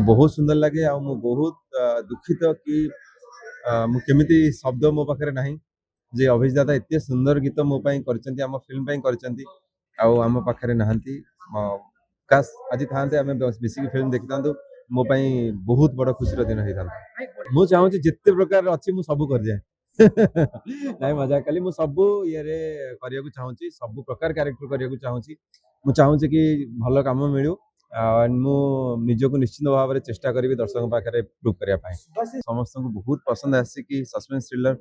बहुत सुंदर लगे आ बहुत दुखित कि मु केमिति शब्द मो पाखे नहीं जे अभिजित दादा एत सुंदर गीत मो करचंती आम फिल्म करचंती आम पाखे नहांती काश आज था आम मिसिक फिल्म देखी था मो बहुत बड़ खुशी दिन होता मु चाहूँ जिते प्रकार अच्छी मु सब कर जाए नहीं मजा कली मु सब ये करने को चाहूँगी सब प्रकार कैरेक्टर करने को चाहूँगी मु चाहूँगी कि भल कम मिलू मु निजको निश्चित भाव में चेष्टा करी दर्शकों पाखे प्रूव करने समस्त को बहुत पसंद आसी कि सस्पेंस थ्रिलर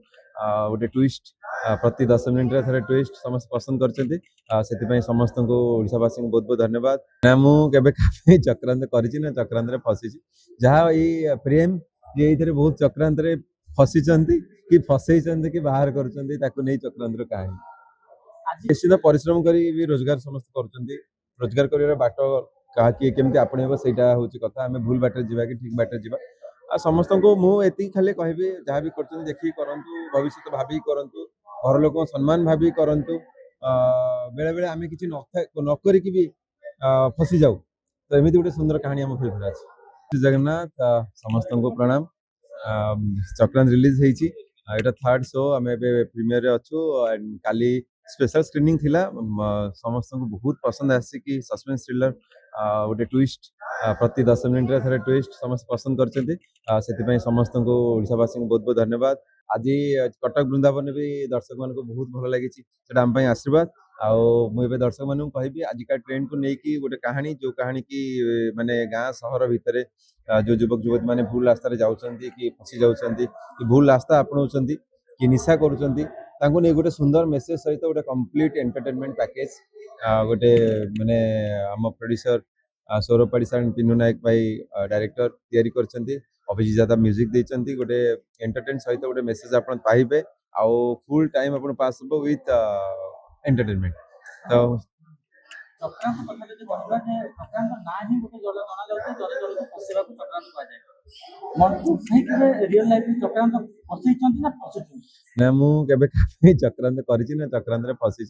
गोटे ट्विस्ट प्रति 10 मिनट थे ट्विस्ट समस्त पसंद कर समस्त को ओडावासी को बहुत बहुत धन्यवाद ना मुझे चक्रांत कर चक्रांत फसी जहाँ ये प्रेम ये बहुत चक्रांत फसी कि फसई कि बाहर कर चक्रांत कहानी निश्चित परिश्रम कर रोजगार समस्त कर रोजगार कर बाट क्या केमती आपणेब से कथा आम भूल बाटर जा कि ठीक बाटर जा आ समस्त को मुझे खाली कहबी जहाँ भी कर देखिए करूँ भविष्य भावी करूँ घर लोक सम्मान भावी करूँ बेले बेले आम कि नक भी फसी जाऊ तो एमती गोटे सुंदर कहानी आम फिल्म अच्छे जगन्नाथ समस्त को प्रणाम चक्रांत रिलीज होती यहाँ थर्ड शो आम प्रीमियर अच्छु काली स्पेशल स्क्रीनिंग थिला समस्त को बहुत पसंद आसी कि सस्पेंस थ्रिलर गोटे ट्विस्ट प्रति 10 मिनट थे ट्विस्ट समस्त पसंद कर समस्त को ओडावासी को बहुत बहुत धन्यवाद आज कटक वृंदावन भी दर्शक मान बहुत भल लगी आम आशीर्वाद आए दर्शक मान कहि आजिका ट्रेंड को लेकिन गोटे कहानी जो कहानी की माने गाँ सहर भितर जो युवक युवती मैंने भूल रास्तार जाऊँच कि फसी जाऊँच भूल रास्ता आपणाऊँ कि निशा करुँच नहीं गोटे सुंदर मेसेज सहित गोटे कंप्लीट एंटरटेनमेंट पैकेज गोटे माने आम प्रोड्यूसर सौरभ पाड़ीसाण पिन्नू नायक भाई डायरेक्टर तैयारी करछंती अभिजीत दादा म्यूजिक देछंती गोटे एंटरटेन सहित गोटे मेसेज आपण पाइबे आउ फुल टाइम आपण पास हो विथ एंटरटेनमेंट तो चक्रांत कथा जदि कहबा जे चक्रांत ना ही गोटे जल जना जाउते जल जल को फसेबा को चक्रांत कहा जाय मन सही के रियल लाइफ में चक्रांत फसई चंती ना फसई ना मु केबे चक्रांत करिछि ना चक्रांत रे फसी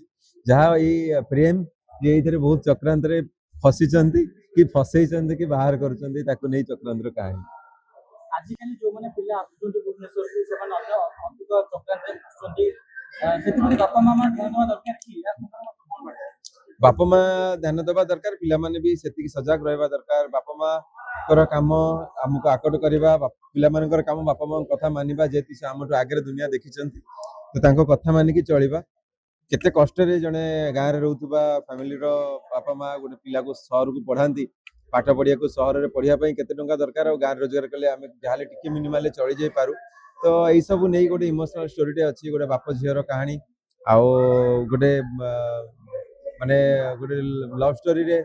जहाँ ये प्रेम ये बहुत चक्रांत रे फसी कि फसई कि बाहर कर चक्रांत कहानी आजिकल जो मैंने पिला आसुଛନ୍ତି भुवनेश्वर को से माने अन्य अधिक चक्रांत फसुଛନ୍ତି सेति बापा मामा ध्यान देवा दरकार कि बापा माँ ध्यान देवा दरकार पिला माने भी सेति सजग रहबा दरकार बापा माँ कर काम आमको आकट करवा पिला मानकर काम बापा माँ कथा मानिबा जेति से आमठु आगे दुनिया देखिछंती तो तांको कथा मानिकी चलिबा केते कष्ट रे जने गाँव रे रहउतबा फैमिली रो बापा माँ गोटे पिला को शहर को पढ़ाती पाठ पढ़िया को शहर रे पढ़िया पई केते टंका दरकार और गाँव रोजगार कले आमे जाले टिके मिनिमल चली जाई पारू तो एई सब नै गोटे इमोशनल स्टोरी अछि गोटे बाप झियर कहानी आ गोटे माने गोटे लव स्टोरी रे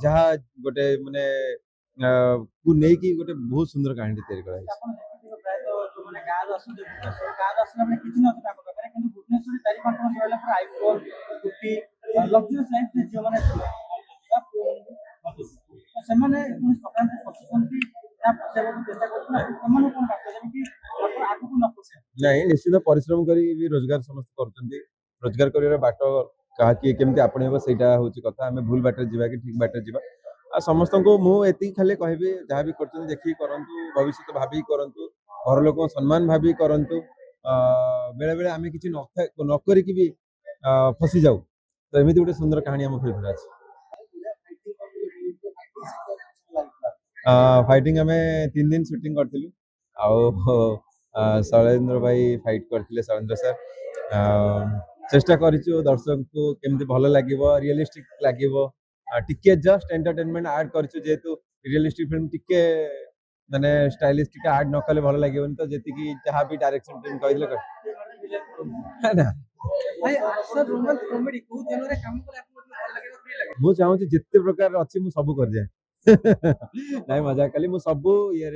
जहाँ गोटे माने को नै कि गोटे बहुत सुंदर कहानी तैयारी करा नहीं निश्चित परिश्रम कर रोजगार समस्त कर रोजगार कर बाट क्या केमती आपणेब से कथा आम भूल बाटर जा कि ठीक बाटर जा आ समस्त को मुझे खाली कहबी जहाँ भी कर देखिए करूँ भविष्य भावी करूँ घर लोक सम्मान भावी करूँ बेले बेले आम कि नक भी फसी जाऊ तो एमती गोटे सुंदर कहानी आम फिल्म अच्छे फाइटिंग आम 3 दिन शूटिंग करूँ शैलेन्द्र भाई फाइट करते शैलेन्द्र सर चेष्टा करूँ दर्शक को केमती भल लगे रियलिस्टिक लगे टिके जस्ट एंटरटेनमेंट ऐड करूँ जेहेतु रियलिस्टिक फिल्म टिके माने स्टाइलिश टिके ऐड न कले भल लगे तो जी जहाँ भी डायरेक्शन टीम कहले मु चाहूँ जिते प्रकार अच्छी मु सब कर जाए नहीं मजा कली मु सब ये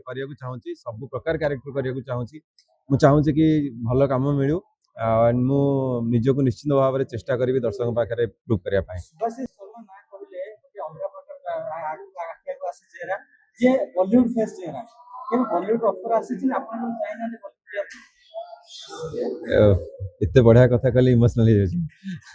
करने को चाहूँगी सब प्रकार कैरेक्टर करने को चाहूँगी मु चाहूँ कि भल कम मिलू मु निजको निश्चित भाव में चेष्टा करी दर्शकों पाखे प्रूव करने बॉलीवुड फेस चेहरा के बॉलीवुड ऑफर आसी आपन चाइना इतने बढ़िया कथा कहले इमोशनल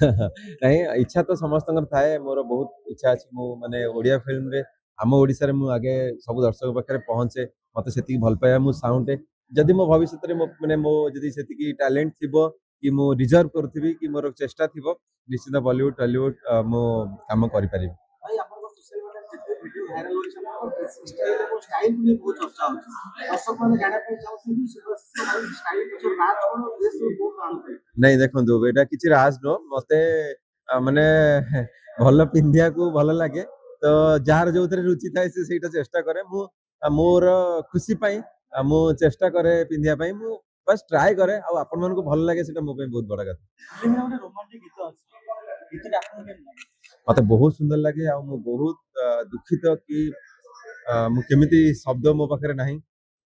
नहीं इच्छा तो समस्त थाए मोर बहुत इच्छा अच्छी मु माने ओडिया फिल्म रे आम ओडिशा रे मु आगे सब दर्शक पाखे पहुँचे मते सेतिकी भल पाया मु साउंडे जदि मो भविष्य रे माने मो जदि सेतिकी टैलेंट थिबो कि मु रिजर्व करथिबी कि मोर चेष्टा थिबो निश्चित बॉलीवुड टॉलीवुड मो काम करि परिबी। भाई आपन सोशल मीडिया जिते वीडियो वायरल होई छै आपन ड्रेसिंग स्टाइल को स्टाइल भी बहुत चर्चा होछि दर्शक माने जाना पे चाहउछन सुभाष भाई स्टाइल जो राज कोन ड्रेस बहुत आनते नहीं देखो एटा किछि राज नो मते माने भल पिंधिया को भल लागे तो जार जो रुचि थाए से सेटा चेष्टा करे मु मोर खुशी पाई मु चेष्टा करे पिंधिया पाई मु बस ट्राई करे आ अपन मन को भल लागे सेटा मो पे बहुत बड़ा कथा। फिल्म में रोमांटिक गीत अछि गीत आपन के मते बहुत सुंदर लगे आ मु बहुत दुखित कि मु केमिति शब्द मो पाखरे नाही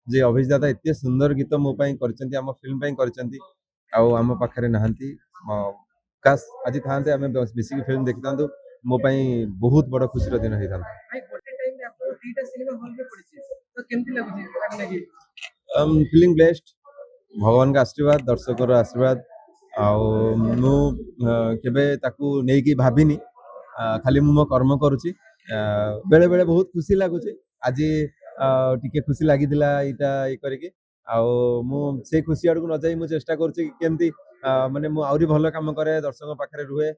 जे अभिज्ञता एते सुंदर गीत मो पई करचंती हम फिल्म पई करचंती आ हम पाखरे नाहंती काश आज थाते आम बेसिक फिल्म देखिथांतु मो पई बहुत बड़ खुशी दिन होई थांता। भाई गोटे टाइम में आपको तीटा सिनेमा हॉल में पड़ी तो केमती लागुची आपन लगी फीलिंग ब्लेस्ड भगवान का आशीर्वाद दर्शक आशीर्वाद मु केबे ताकू नेकी भाबिनी खाली मु मो कर्म करूची बेले बेले बहुत खुशी लागुची आज टिके खुशी लागिदिला इटा इ करके मु से खुशी आड़ को न जाई मु चेष्टा करूची केमती माने मु आउरी भलो काम करे दर्शक पाखरे रुहे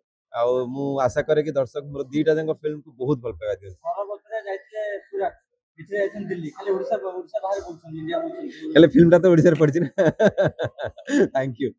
मु आशा करे कि दर्शक मोर दीटा जंग फिल्म को बहुत भल पाया दियो सरबतरे जाइते सूरत इथे जाइछन दिल्ली खाली ओडिसा बाहर बोलछन इंडिया बोलछन फिल्म ता तो ओडिसा रे पड़ची ना थैंक यू।